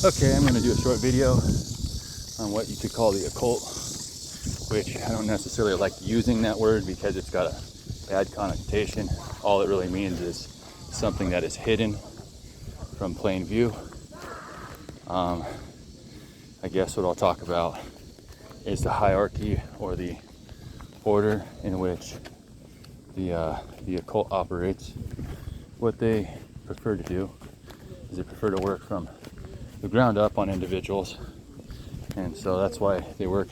Okay, I'm going to do a short video on what you could call the occult, which I don't necessarily like using that word because it's got a bad connotation. All it really means is something that is hidden from plain view. I guess what I'll talk about is the hierarchy or the order in which the occult operates. What they prefer to do is they prefer to work from the ground up on individuals, and so that's why they work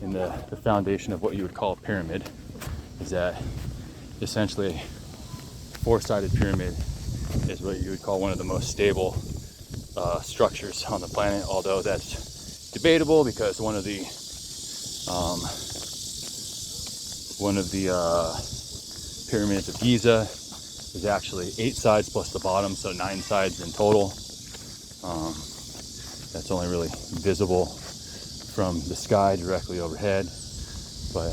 in the foundation of what you would call a pyramid. Is that essentially a four-sided pyramid is what you would call one of the most stable structures on the planet, although that's debatable because one of the pyramids of Giza is actually 8 sides plus the bottom, so 9 sides in total. That's only really visible from the sky directly overhead. But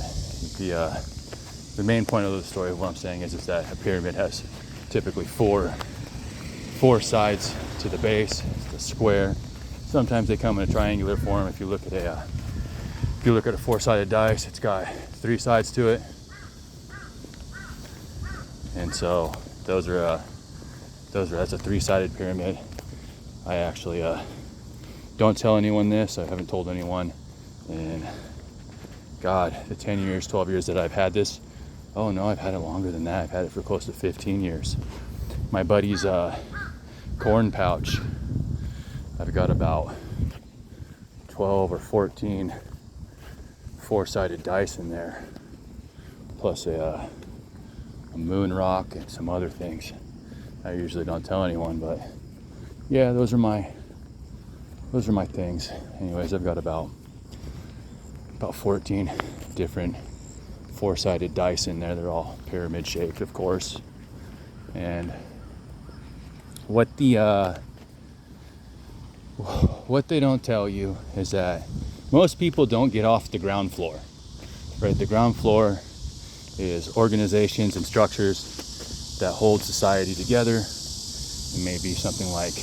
the main point of the story of what I'm saying is that a pyramid has typically four sides to the base. It's a square. Sometimes they come in a triangular form. If you look at a four-sided dice, it's got 3 sides to it. And so that's a 3-sided pyramid. I actually don't tell anyone this. I haven't told anyone in the 10 years, 12 years that I've had this. Oh no, I've had it longer than that. I've had it for close to 15 years. My buddy's corn pouch, I've got about 12 or 14 4-sided dice in there, plus a moon rock and some other things. I usually don't tell anyone, but yeah, those are my things. Anyways, I've got about 14 different 4-sided dice in there. They're all pyramid shaped, of course. And what they don't tell you is that most people don't get off the ground floor, right? The ground floor is organizations and structures that hold society together. It may be something like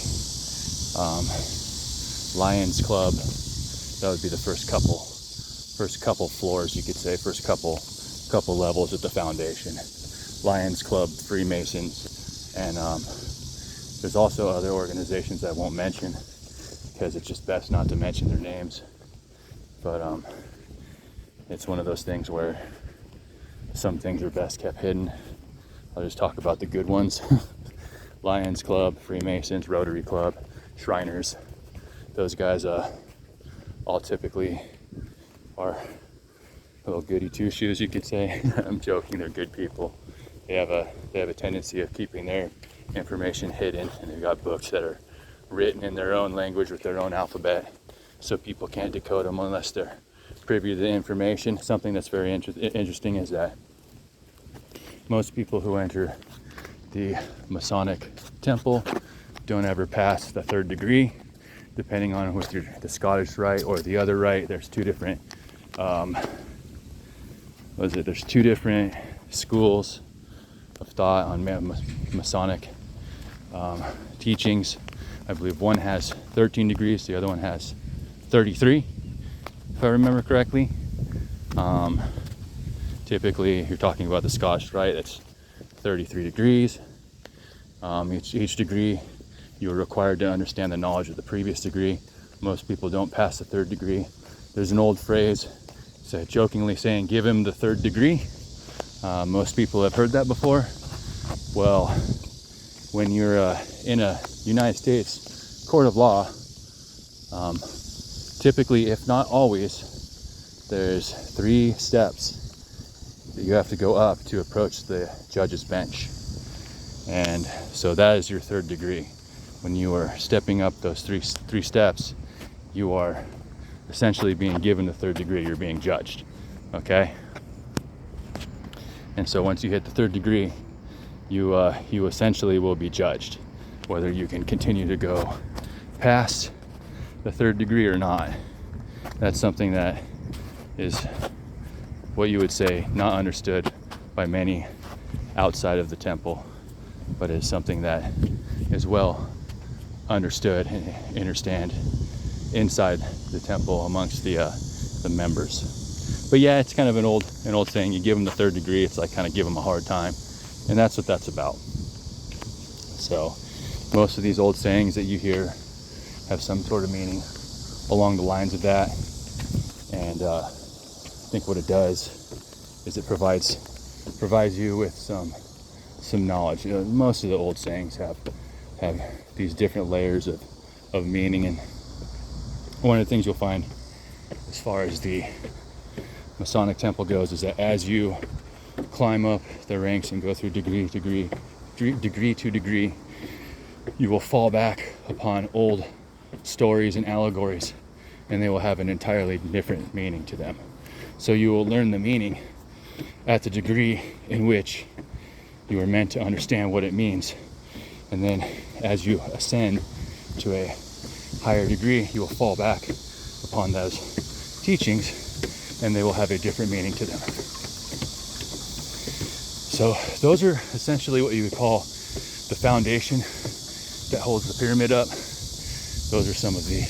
Lions Club. That would be the first couple floors, you could say, first couple levels at the foundation. Lions Club, Freemasons, and there's also other organizations I won't mention because it's just best not to mention their names. But it's one of those things where some things are best kept hidden. I'll just talk about the good ones. Lions Club, Freemasons, Rotary Club, Shriners. Those guys all typically are little goody two-shoes, you could say. I'm joking, they're good people. They have a tendency of keeping their information hidden, and they've got books that are written in their own language with their own alphabet, so people can't decode them unless they're privy to the information. Something that's very interesting is that most people who enter the Masonic temple don't ever pass the 3rd degree, depending on whether you're the Scottish Rite or the other Rite. There's two different there's 2 different schools of thought on Masonic teachings. I believe one has 13 degrees, the other one has 33, if I remember correctly. Typically, if you're talking about the Scottish Rite, it's 33 degrees. Each degree, you're required to understand the knowledge of the previous degree. Most people don't pass the 3rd degree. There's an old phrase, jokingly saying, "Give him the 3rd degree." Most people have heard that before. Well, when you're in a United States court of law, typically, if not always, there's 3 steps that you have to go up to approach the judge's bench. And so that is your 3rd degree. When you are stepping up those three steps, you are essentially being given the 3rd degree. You're being judged, okay? And so once you hit the 3rd degree, you essentially will be judged, whether you can continue to go past the 3rd degree or not. That's something that is what you would say not understood by many outside of the temple, but is something that is well understood and understand inside the temple amongst the members. But yeah, it's kind of an old saying. You give them the third degree, it's like kind of give them a hard time, and that's what that's about. So most of these old sayings that you hear have some sort of meaning along the lines of that, and I think what it does is it provides you with some knowledge. You know, most of the old sayings have these different layers of meaning, and one of the things you'll find as far as the Masonic temple goes is that as you climb up the ranks and go through degree to degree, you will fall back upon old stories and allegories, and they will have an entirely different meaning to them. So you will learn the meaning at the degree in which you are meant to understand what it means, and then as you ascend to a higher degree, you will fall back upon those teachings, and they will have a different meaning to them. So those are essentially what you would call the foundation that holds the pyramid up. Those are some of the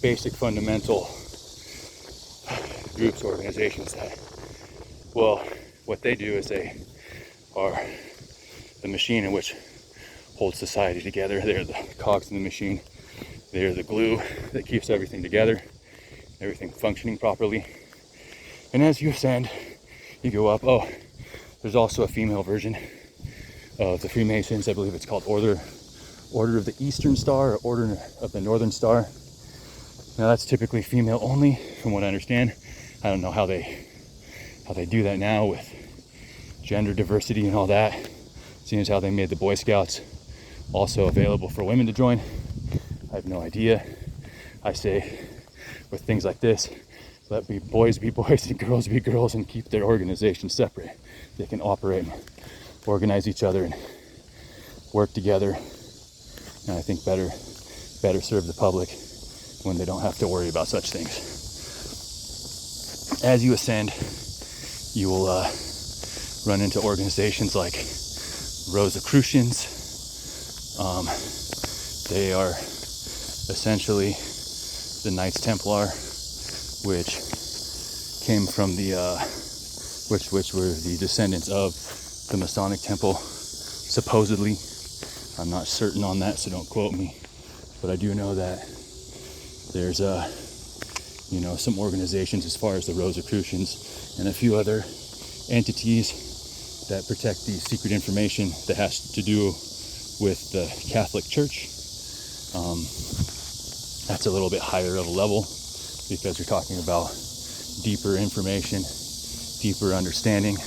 basic fundamental groups, organizations that, well, what they do is they are the machine in which holds society together. They're the cogs in the machine. They're the glue that keeps everything together, everything functioning properly. And as you ascend, you go up. Oh, there's also a female version of the Freemasons. I believe it's called Order of the Eastern Star or Order of the Northern Star. Now that's typically female only, from what I understand. I don't know how they do that now with gender diversity and all that. Seeing as how they made the Boy Scouts also available for women to join, I have no idea. I say with things like this, let boys be boys and girls be girls, and keep their organizations separate. They can operate and organize each other and work together, and I think better serve the public when they don't have to worry about such things. As you ascend, you will run into organizations like Rosicrucians. They are essentially the Knights Templar, which came from the which were the descendants of the Masonic temple, supposedly. I'm not certain on that, so don't quote me, but I do know that there's some organizations as far as the Rosicrucians and a few other entities that protect the secret information that has to do with the Catholic Church. That's a little bit higher of a level, because you're talking about deeper information, deeper understanding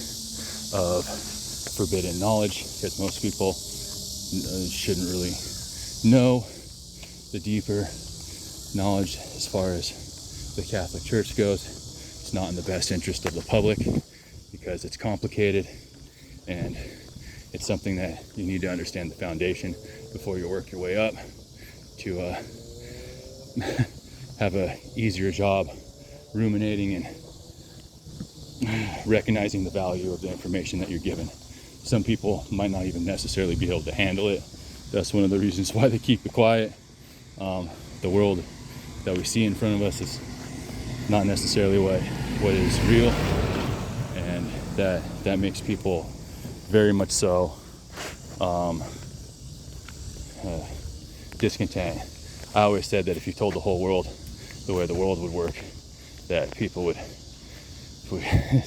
of forbidden knowledge, because most people shouldn't really know the deeper knowledge as far as the Catholic Church goes. It's not in the best interest of the public, because it's complicated, and it's something that you need to understand the foundation before you work your way up to have a easier job ruminating and recognizing the value of the information that you're given. Some people might not even necessarily be able to handle it. That's one of the reasons why they keep it quiet. The world that we see in front of us is not necessarily what is real, and that makes people very much so discontent. I always said that if you told the whole world the way the world would work, that people would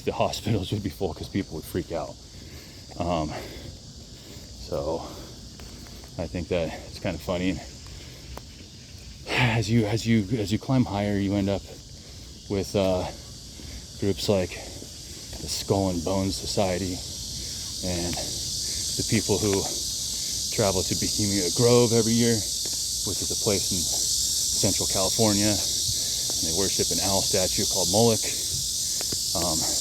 the hospitals would be full, because people would freak out. So I think that it's kind of funny. As you climb higher, you end up with groups like the Skull and Bones Society, and the people who travel to Bohemia Grove every year, which is a place in Central California, and they worship an owl statue called Moloch.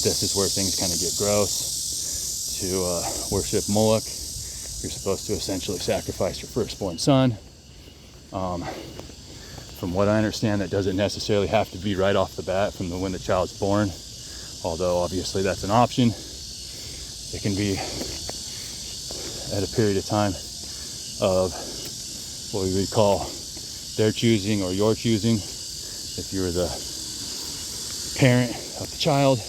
This is where things kind of get gross. To worship Moloch, you're supposed to essentially sacrifice your firstborn son. From what I understand, that doesn't necessarily have to be right off the bat from when the child's born, although obviously that's an option. It can be at a period of time of what we would call their choosing or your choosing, if you were the parent of the child.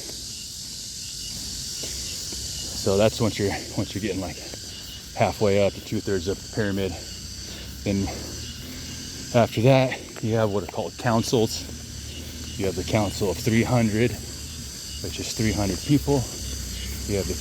So that's once you're getting like halfway up to 2/3 up the pyramid. Then after that, you have what are called councils. You have the council of 300, which is 300 people. You have the